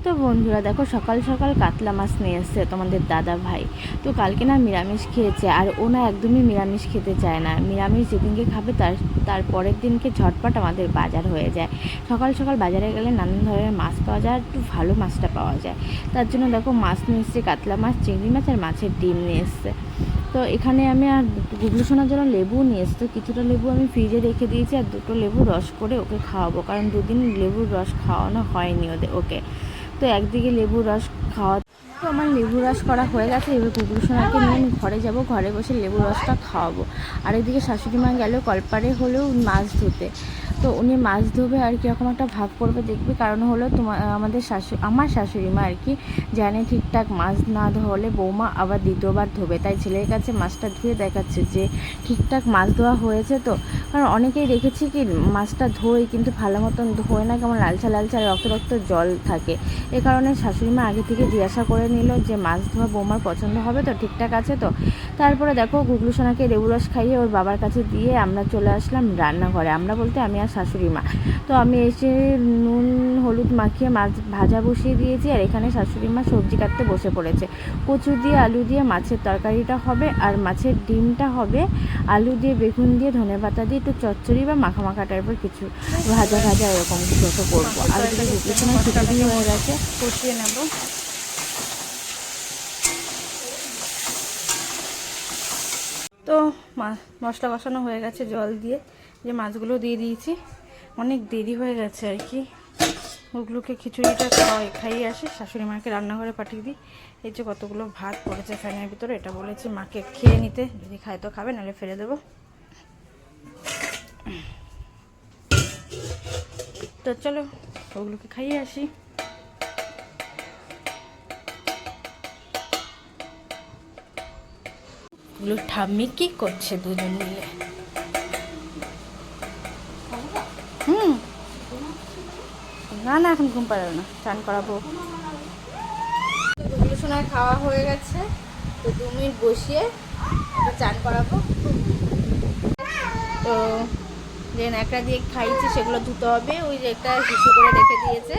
তো বন্ধুরা দেখো, সকাল সকাল কাতলা মাছ নিয়ে এসছে তোমাদের দাদা ভাই। তো কালকে না নিরামিষ খেয়েছে, আর ও না একদমই নিরামিষ খেতে চায় না। নিরামিষ যেদিনকে খাবে তার পরের দিনকে ঝটপট আমাদের বাজার হয়ে যায়। সকাল সকাল বাজারে গেলে নানান ধরনের মাছ পাওয়া যায়, আর একটু ভালো মাছটা পাওয়া যায়। তার জন্য দেখো মাছ নিয়ে এসছে, কাতলা মাছ, চিংড়ি মাছ আর মাছের ডিম নিয়ে এসছে। তো এখানে আমি আর গুগলু সোনার জন্য লেবু নিয়ে এসছি। কিছুটা লেবু আমি ফ্রিজে রেখে দিয়েছি, আর দুটো লেবু রস করে ওকে খাওয়াবো, কারণ দুদিন লেবুর রস খাওয়ানো হয়নি ওকে। তো একদিকে লেবুর রস খাওয়া, তো আমার লেবু রস করা হয়ে গেছে। এবার গুগলু সোনাকে নিয়ে আমি ঘরে যাব, ঘরে বসে লেবু রসটা খাওয়াবো। আর এদিকে শাশুড়ি মা গেল কলপারে হলেও মাছ ধুতে। তো উনি মাছ ধুবে আর কীরকম একটা ভাব করবে দেখবে। কারণ হলো আমার শাশুড়ি মা আর কি জানে ঠিকঠাক মাছ না ধোলে বৌমা আবার দ্বিতীয়বার ধোবে, তাই ছেলের কাছে মাছটা ধুয়ে দেখাচ্ছে যে ঠিকঠাক মাছ ধোয়া হয়েছে। তো কারণ অনেকেই দেখেছি কি মাছটা ধোয় কিন্তু ভালো মতন ধোয় না, কেমন লালচা লালচা রক্ত রক্ত জল থাকে। এ কারণে শাশুড়ি মা আগে থেকে জিজ্ঞাসা করে নিল যে মাছ ধোয়া বৌমার পছন্দ হবে তো, ঠিকঠাক আছে তো। তারপরে দেখো গুগলু সোনাকে লেবু রস খাইয়ে ওর বাবার কাছে দিয়ে আমরা চলে আসলাম রান্নাঘরে। আমরা বলতে আমি আর শাশুড়ি মা। তো আমি এসে নুন হলুদ মাখিয়ে মাছ ভাজা বসিয়ে দিয়েছি, আর এখানে শাশুড়ি মা সবজি কাটতে বসে পড়েছে। কচু দিয়ে আলু দিয়ে মাছের তরকারিটা হবে, আর মাছের ডিমটা হবে আলু দিয়ে বেগুন দিয়ে ধনেপাতা দিয়ে একটু চচ্চড়ি বা মাখা মাখা টাইপের কিছু ভাজা ভাজা এরকম কিছু একটা করবো। আর এদিকে গুগলু সোনার খিচুড়ি হয়ে গেছে, কষিয়ে নেব। তো মশলা কষানো হয়ে গেছে জল দিয়ে, যে মাছগুলো দিয়ে দিয়েছি। অনেক দেরি হয়ে গেছে আর কি। ওগুলোকে খিচুড়িটা খাইয়ে আসি, শাশুড়ি মাকে রান্নাঘরে পাঠিয়ে দিই। এই যে কতগুলো ভাত পড়েছে ফ্যানের ভিতরে, এটা বলেছি মাকে খেয়ে নিতে, যদি খায় তো খাবে, নাহলে ফেলে দেবো। তো চলো ওগুলোকে খাইয়ে আসি। ওগুলো ঠাম্মি কি করছে দুজন মিলে? না না, এখন ঘুম পাড়াবে না, চান করাবো। গুগলু সোনার খাওয়া হয়ে গেছে, তো 2 মিনিট বসিয়ে ওকে চান করাবো। তো যে ন্যাকড়া দিয়ে খাইয়েছি সেগুলো ধুতে হবে, ওই যে একটা হিসু করে রেখে দিয়েছে।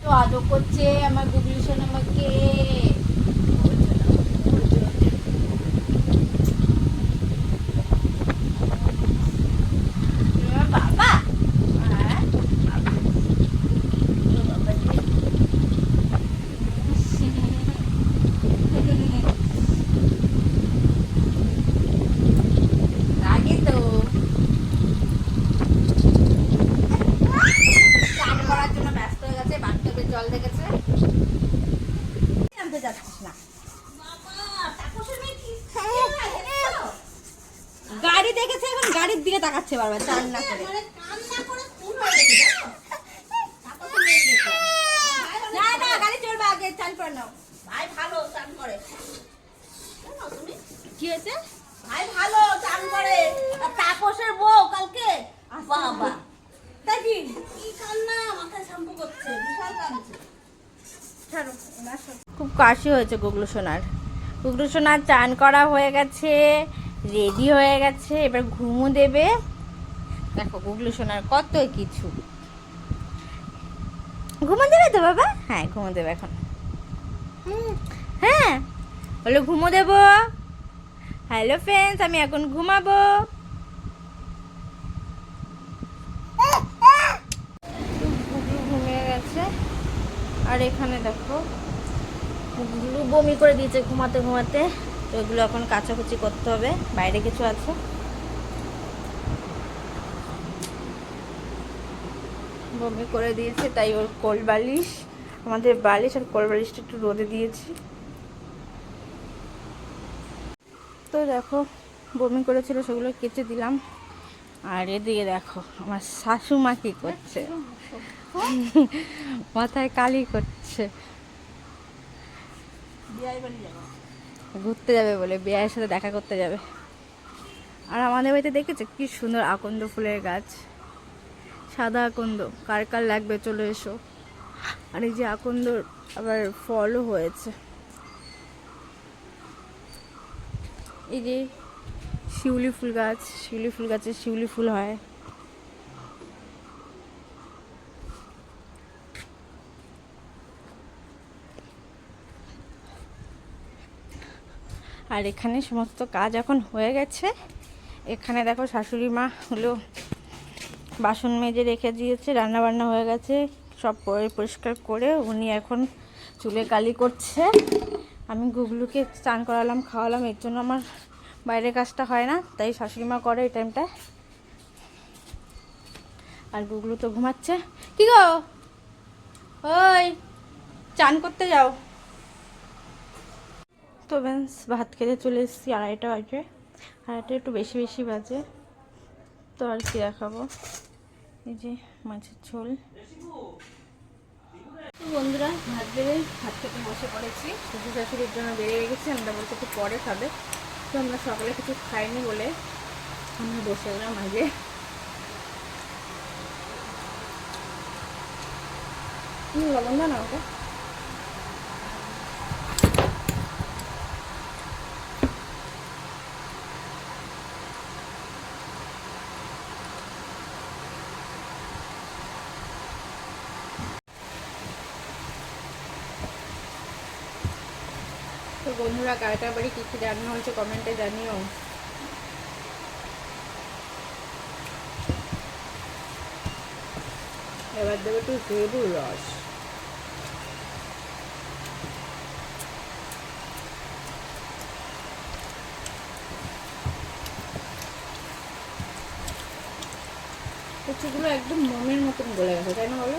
তো আদর করছে আমার গুগলু সোনা আমাকে। গাড়ি দেখেছে, এখন গাড়ির দিকে তাকাচ্ছে বারবার, চান না করে। না না, গাড়ি চলবে, আগে চান করে নাও। ভাই ভালো চান করে। কি হয়েছে? ভাই ভালো চান করে। তাপসের বউ কালকে বাবা তাই কি কান্না, মাথায় শ্যাম্পু করছে, বিশাল কাঁদছে। খুব কাশি হয়েছে গুগলু সোনার। গুগলু সোনার চান করা হয়ে গেছে, রেডি হয়ে গেছে, এবার ঘুমো দেবে। দেখো গুগলু সোনার কত কিছু। ঘুমো দেবে তো বাবা? হ্যাঁ ঘুমো দেবে এখন। হ্যাঁ বলো ঘুমো দেবো। হ্যালো ফ্রেন্ডস, আমি এখন ঘুমাবো। গুগলু ঘুমিয়ে গেছে, আর এখানে দেখো গুগলু বমি করে দিয়েছে ঘুমাতে ঘুমাতে। তো এগুলো এখন কাচাকুচি করতে হবে, বাইরে কিছু আছে। বমি করে দিয়েছে, তাই ওর কোল বালিশ, আমাদের বালিশ আর কোল বালিশটা একটু রোদে দিয়েছি। তো দেখো বমি করেছিল সেগুলো কেচে দিলাম। আর এদিকে দেখো আমার শাশুমা কি করছে, মাথায় কালি করছে। ঘুরতে যাবে বলে, বিয়ের সাথে দেখা করতে যাবে। আর আমাদের বাড়িতে দেখেছো কি সুন্দর আকন্দ ফুলের গাছ, সাদা আকন্দ, কার কার লাগবে চলে এসো। আর এই যে আকন্দর আবার ফলও হয়েছে। এই যে শিউলি ফুল গাছ, শিউলি ফুল গাছে শিউলি ফুল হয়। আর এখানে সমস্ত কাজ এখন হয়ে গেছে। এখানে দেখো শাশুড়ি মা হলো বাসন মেজে রেখে দিয়েছে, রান্না বান্না হয়ে গেছে, সব পরিষ্কার করে উনি এখন চুলে কালি করছে। আমি গুগলুকে স্নান করালাম, খাওয়ালাম, এর জন্য আমার বাইরের কাজটা হয় না, তাই শাশুড়ি মা করে এই টাইমটায়। আর গুগলু তো ঘুমাচ্ছে। কি গো, ওই চান করতে যাও। তো বেশ ভাত খেতে চলে এসেছি, 2:30 বাজে, 2:30 একটু বেশি বেশি বাজে। তো আর কি দেখাবো, এই যে মাছের ঝোল। তো বন্ধুরা ভাত বেড়ে ভাত খেতে বসে পড়েছি। শ্বশুর শাশুড়ির জন্য বেড়ে রেখেছি, আমরা বলতে একটু পরে খাবে। তো আমরা সকালে কিছু খাইনি বলে আমরা বসে গেলাম আগে। লবণ দাও না ওকে। তো বন্ধুরা কার কার বাড়ি কী কী রান্না হয়েছে কমেন্টে জানিও। এবার দেবো একটু লেবুর রস। কচুগুলো একদম মোমের মতন গলে গেছে, তাই না বলো?